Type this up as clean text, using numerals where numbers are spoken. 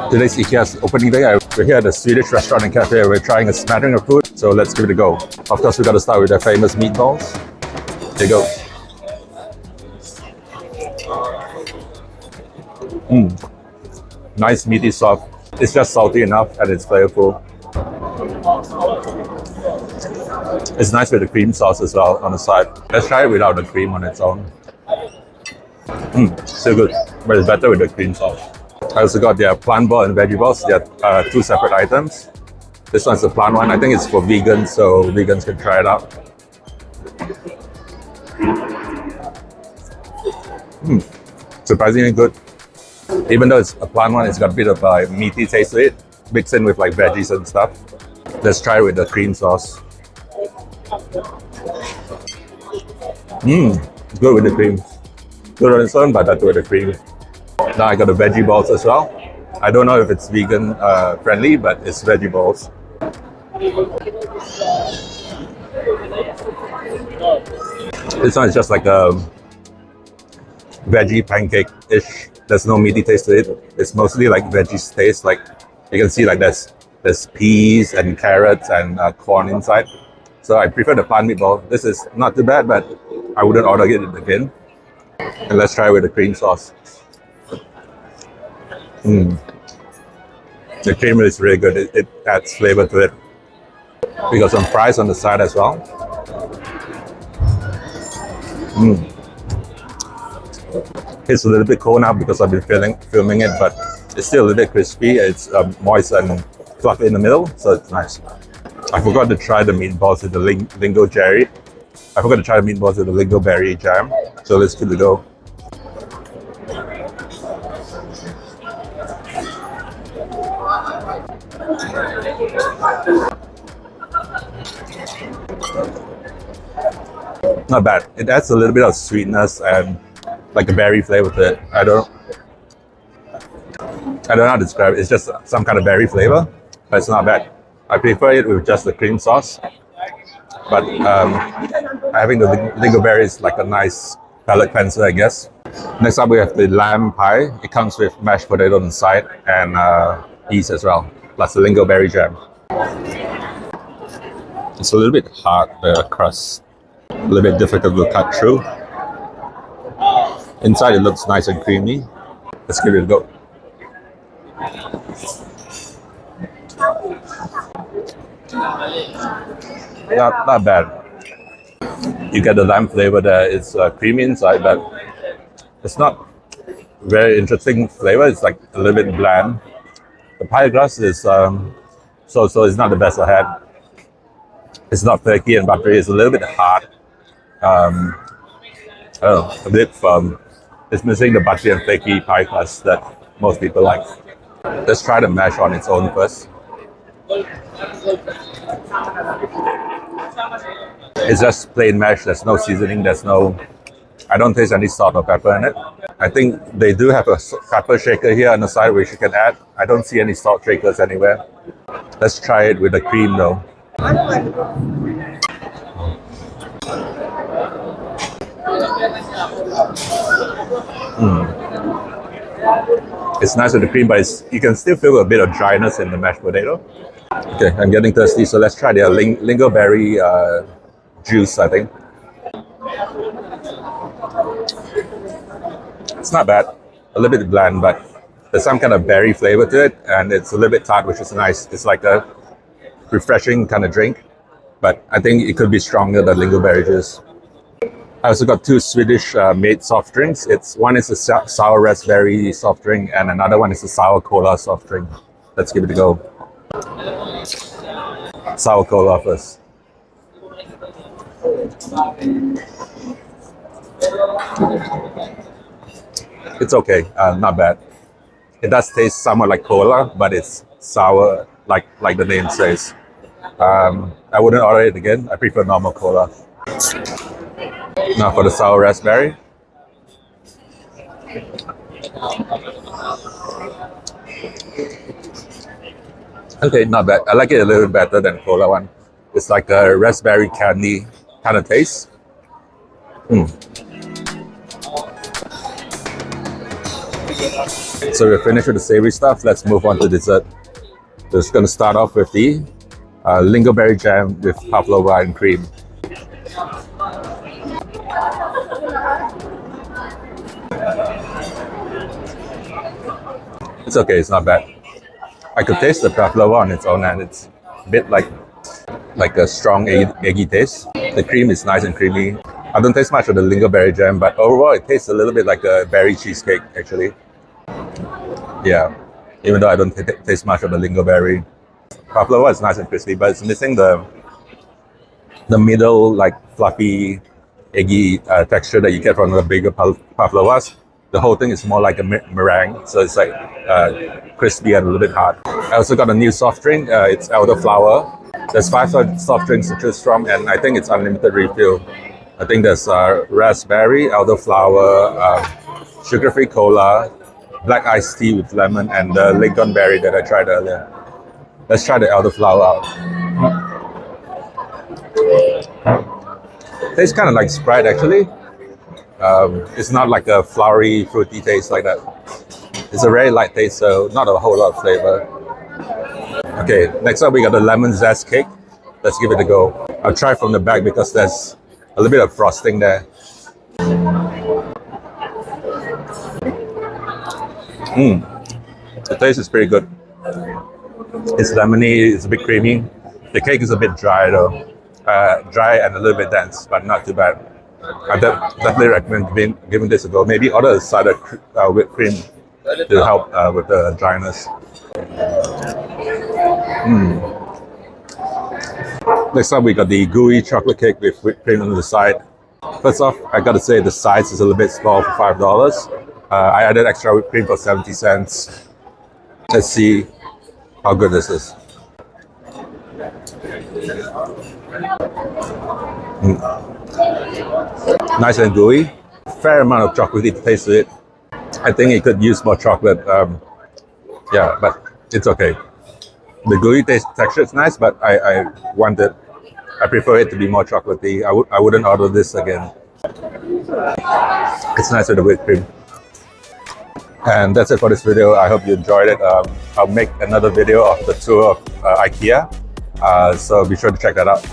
Today's IKEA's opening day. We're here at the Swedish restaurant and cafe. We're trying a smattering of food, so let's give it a go. Of course, we got to start with their famous meatballs. Here you go. Nice meaty soft. It's just salty enough and it's flavorful. It's nice with the cream sauce as well on the side. Let's try it without the cream on its own. Still good, but it's better with the cream sauce. I also got their plant ball and veggie balls. They're two separate items. This one's the plant one. I think it's for vegans, so vegans can try it out. Surprisingly good. Even though it's a plant one, it's got a bit of a meaty taste to it, mixed in with like veggies and stuff. Let's try it with the cream sauce. Good with the cream. Good on its own, but better with the cream. Now I got the veggie balls as well. I don't know if it's vegan friendly, but it's veggie balls. This one is just like a veggie pancake-ish. There's no meaty taste to it. It's mostly like veggies taste. Like you can see, like there's peas and carrots and corn inside. So I prefer the plant meatball. This is not too bad, but I wouldn't order it again. And let's try with the cream sauce. The cream is really good. It adds flavor to it. We got some fries on the side as well. It's a little bit cold now because I've been filming it, but it's still a little bit crispy. It's moist and fluffy in the middle, so it's nice. I forgot to try the meatballs with the lingonberry. I forgot to try the meatballs with the lingonberry jam. So let's give it a go. Not bad. It adds a little bit of sweetness and like a berry flavor to it. I don't know how to describe it. It's just some kind of berry flavor, but it's not bad. I prefer it with just the cream sauce. But having the lingonberry is like a nice palate cleanser, I guess. Next up, we have the lamb pie. It comes with mashed potato on the side and peas as well, plus the lingonberry jam. It's a little bit hard, the crust. A little bit difficult to cut through. Inside it looks nice and creamy. Let's give it a go. Not bad. You get the lamb flavor there. It's creamy inside, but it's not very interesting flavor. It's like a little bit bland. The pie crust is so it's not the best I had. It's not flaky and buttery. It's a little bit hard. I don't know, a bit firm. It's missing the buttery and flaky pie crust that most people like. Let's try the mash on its own first. It's just plain mash. There's no seasoning. I don't taste any salt or pepper in it. I think they do have a pepper shaker here on the side which you can add. I don't see any salt shakers anywhere. Let's try it with the cream though. It's nice with the cream, but you can still feel a bit of dryness in the mashed potato. Okay, I'm getting thirsty, so let's try their lingonberry juice, I think. It's not bad. A little bit bland, but there's some kind of berry flavor to it, and it's a little bit tart, which is nice. It's like a refreshing kind of drink, but I think it could be stronger than lingonberry juice. I also got two Swedish made soft drinks. One is a sour raspberry soft drink, and another one is a sour cola soft drink. Let's give it a go. Sour cola first. It's okay, not bad. It does taste somewhat like cola, but it's sour, like the name says. I wouldn't order it again. I prefer normal cola. Now for the sour raspberry. Okay, not bad. I like it a little bit better than cola one. It's like a raspberry candy kind of taste. So we're finished with the savory stuff. Let's move on to dessert. Just going to start off with the lingonberry jam with pavlova and cream. It's okay, it's not bad. I could taste the pavlova on its own, and it's a bit like a strong eggy taste. The cream is nice and creamy. I don't taste much of the lingonberry jam, but overall it tastes a little bit like a berry cheesecake actually. Yeah, even though I don't taste much of the lingonberry. Pavlova is nice and crispy, but it's missing the middle, like fluffy, eggy texture that you get from the bigger pavlovas. The whole thing is more like a meringue, so it's like crispy and a little bit hard. I also got a new soft drink. It's elderflower. There's 5 soft drinks to choose from, and I think it's unlimited refill. I think there's raspberry, elderflower, sugar-free cola, black iced tea with lemon, and the lingonberry that I tried earlier. Let's try the elderflower out. Tastes kind of like Sprite actually. It's not like a flowery, fruity taste like that. It's a very light taste, so not a whole lot of flavor. Okay, next up we got the lemon zest cake. Let's give it a go. I'll try from the back because there's a little bit of frosting there. The taste is pretty good. It's lemony, it's a bit creamy. The cake is a bit dry though. Dry and a little bit dense, but not too bad. I definitely recommend giving this a go. Maybe order a side of whipped cream to help with the dryness. Next up, we got the gooey chocolate cake with whipped cream on the side. First off, I gotta say the size is a little bit small for $5. I added extra whipped cream for 70 cents. Let's see how good this is. Nice and gooey. Fair amount of chocolatey taste to it. I think it could use more chocolate. Yeah, but it's okay. The gooey texture is nice, but I prefer it to be more chocolatey. I wouldn't order this again. It's nice with the whipped cream. And that's it for this video. I hope you enjoyed it. I'll make another video of the tour of IKEA. So be sure to check that out.